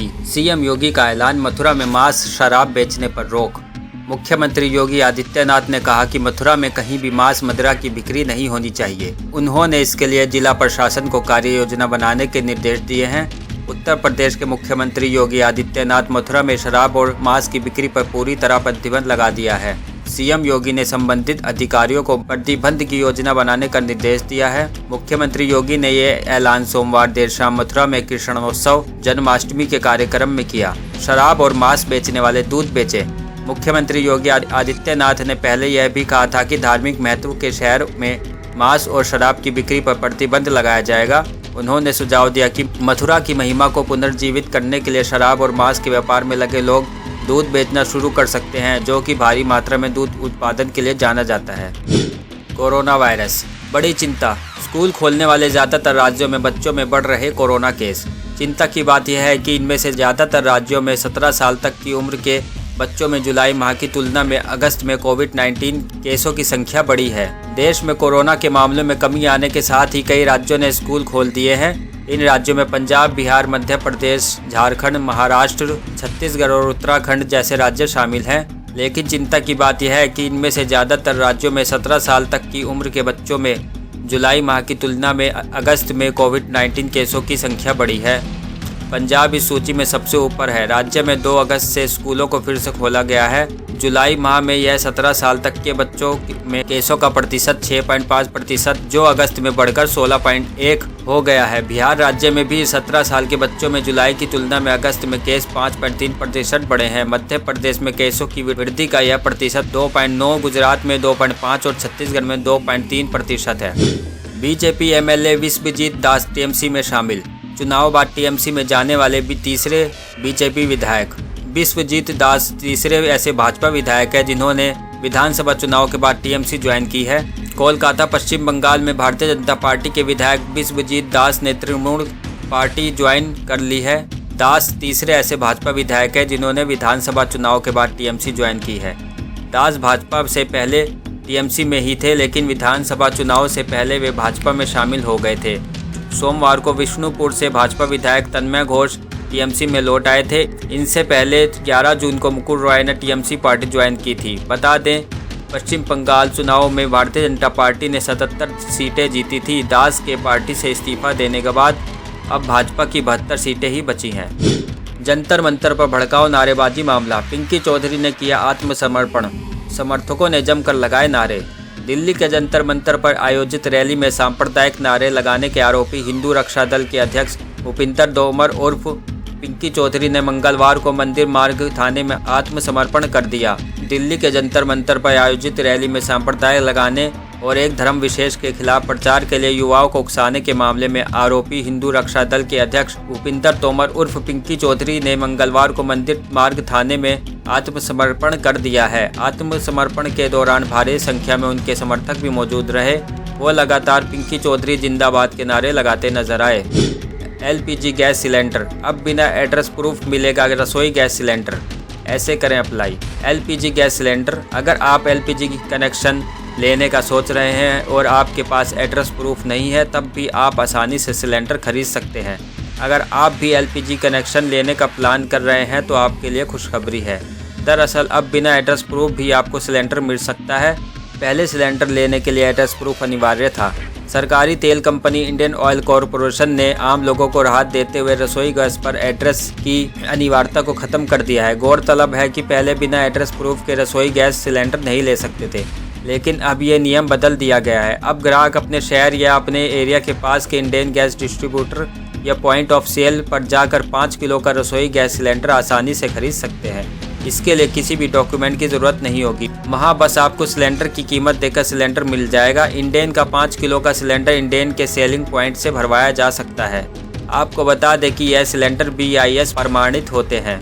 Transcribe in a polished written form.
UP CM योगी का ऐलान, मथुरा में मांस शराब बेचने पर रोक। मुख्यमंत्री योगी आदित्यनाथ ने कहा कि मथुरा में कहीं भी मांस मदिरा की बिक्री नहीं होनी चाहिए। उन्होंने इसके लिए जिला प्रशासन को कार्य योजना बनाने के निर्देश दिए हैं। उत्तर प्रदेश के मुख्यमंत्री योगी आदित्यनाथ मथुरा में शराब और मांस की बिक्री पर पूरी तरह प्रतिबंध लगा दिया है। सीएम योगी ने संबंधित अधिकारियों को प्रतिबंध की योजना बनाने का निर्देश दिया है। मुख्यमंत्री योगी ने ये ऐलान सोमवार देर शाम मथुरा में कृष्णोत्सव जन्माष्टमी के कार्यक्रम में किया। शराब और मांस बेचने वाले दूध बेचे। मुख्यमंत्री योगी आदित्यनाथ ने पहले यह भी कहा था कि धार्मिक महत्व के शहर में मांस और शराब की बिक्री पर प्रतिबंध लगाया जाएगा। उन्होंने सुझाव दिया कि मथुरा की महिमा को पुनर्जीवित करने के लिए शराब और मांस के व्यापार में लगे लोग दूध बेचना शुरू कर सकते हैं, जो कि भारी मात्रा में दूध उत्पादन के लिए जाना जाता है। कोरोना वायरस, बड़ी चिंता। स्कूल खोलने वाले ज़्यादातर राज्यों में बच्चों में बढ़ रहे कोरोना केस। चिंता की बात यह है कि इनमें से ज़्यादातर राज्यों में 17 साल तक की उम्र के बच्चों में जुलाई माह की तुलना में अगस्त में कोविड-19 केसों की संख्या बढ़ी है। देश में कोरोना के मामलों में कमी आने के साथ ही कई राज्यों ने स्कूल खोल दिए हैं। इन राज्यों में पंजाब, बिहार, मध्य प्रदेश, झारखंड, महाराष्ट्र, छत्तीसगढ़ और उत्तराखंड जैसे राज्य शामिल हैं। लेकिन चिंता की बात यह है कि इनमें से ज़्यादातर राज्यों में 17 साल तक की उम्र के बच्चों में जुलाई माह की तुलना में अगस्त में कोविड-19 केसों की संख्या बढ़ी है। पंजाब इस सूची में सबसे ऊपर है। राज्य में 2 अगस्त से स्कूलों को फिर से खोला गया है। जुलाई माह में यह 17 साल तक के बच्चों में केसों का प्रतिशत 6.5%, जो अगस्त में बढ़कर 16.1 हो गया है। बिहार राज्य में भी 17 साल के बच्चों में जुलाई की तुलना में अगस्त में केस 5.3% बढ़े हैं। मध्य प्रदेश में केसों की वृद्धि का यह प्रतिशत 2.9, गुजरात में 2.5 और छत्तीसगढ़ में 2.3% है। बीजेपी एमएलए विश्वजीत दास टीएमसी में शामिल। चुनाव बाद टीएमसी में जाने वाले तीसरे बीजेपी विधायक। विश्वजीत दास तीसरे ऐसे भाजपा विधायक हैं जिन्होंने विधानसभा चुनाव के बाद टीएमसी ज्वाइन की है। कोलकाता, पश्चिम बंगाल में भारतीय जनता पार्टी के विधायक विश्वजीत दास ने तृणमूल पार्टी ज्वाइन कर ली है। दास तीसरे ऐसे भाजपा विधायक हैं जिन्होंने विधानसभा चुनाव के बाद टीएमसी ज्वाइन की है। दास भाजपा से पहले टीएमसी में ही थे, लेकिन विधानसभा चुनाव से पहले वे भाजपा में शामिल हो गए थे। सोमवार को विष्णुपुर से भाजपा विधायक तन्मय घोष टीएमसी में लौट आए थे। इनसे पहले 11 जून को मुकुल रॉय ने टीएमसी पार्टी ज्वाइन की थी। बता दें, पश्चिम बंगाल चुनाव में भारतीय जनता पार्टी ने 77 सीटें जीती थी। दास के पार्टी से इस्तीफा देने के बाद अब भाजपा की 72 सीटें ही बची हैं। जंतर मंतर पर भड़काऊ नारेबाजी मामला। पिंकी चौधरी ने किया आत्मसमर्पण। समर्थकों ने जमकर लगाए नारे। दिल्ली के जंतर मंतर पर आयोजित रैली में सांप्रदायिक नारे लगाने के आरोपी हिंदू रक्षा दल के अध्यक्ष भूपिंदर तोमर उर्फ पिंकी चौधरी ने मंगलवार को मंदिर मार्ग थाने में आत्मसमर्पण कर दिया। दिल्ली के जंतर मंतर पर आयोजित रैली में सांप्रदायिक लगाने और एक धर्म विशेष के खिलाफ प्रचार के लिए युवाओं को उकसाने के मामले में आरोपी हिंदू रक्षा दल के अध्यक्ष भूपिंदर तोमर उर्फ पिंकी चौधरी ने मंगलवार को मंदिर मार्ग थाने में आत्मसमर्पण कर दिया है। आत्मसमर्पण के दौरान भारी संख्या में उनके समर्थक भी मौजूद रहे। वो लगातार पिंकी चौधरी जिंदाबाद के नारे लगाते नजर आए। एलपीजी गैस सिलेंडर, अब बिना एड्रेस प्रूफ मिलेगा रसोई गैस सिलेंडर। ऐसे करें अप्लाई। एलपीजी गैस सिलेंडर, अगर आप एलपीजी कनेक्शन लेने का सोच रहे हैं और आपके पास एड्रेस प्रूफ नहीं है, तब भी आप आसानी से सिलेंडर खरीद सकते हैं। अगर आप भी एलपीजी कनेक्शन लेने का प्लान कर रहे हैं तो आपके लिए खुशखबरी है। दरअसल अब बिना एड्रेस प्रूफ भी आपको सिलेंडर मिल सकता है। पहले सिलेंडर लेने के लिए एड्रेस प्रूफ अनिवार्य था। सरकारी तेल कंपनी इंडियन ऑयल कॉरपोरेशन ने आम लोगों को राहत देते हुए रसोई गैस पर एड्रेस की अनिवार्यता को खत्म कर दिया है। गौरतलब है कि पहले बिना एड्रेस प्रूफ के रसोई गैस सिलेंडर नहीं ले सकते थे, लेकिन अब ये नियम बदल दिया गया है। अब ग्राहक अपने शहर या अपने एरिया के पास के इंडियन गैस डिस्ट्रीब्यूटर या पॉइंट ऑफ सेल पर जाकर 5 किलो का रसोई गैस सिलेंडर आसानी से खरीद सकते हैं। इसके लिए किसी भी डॉक्यूमेंट की ज़रूरत नहीं होगी। वहाँ बस आपको सिलेंडर की कीमत देकर सिलेंडर मिल जाएगा। इंडेन का 5 किलो का सिलेंडर इंडेन के सेलिंग पॉइंट से भरवाया जा सकता है। आपको बता दें कि यह सिलेंडर BIS प्रमाणित होते हैं।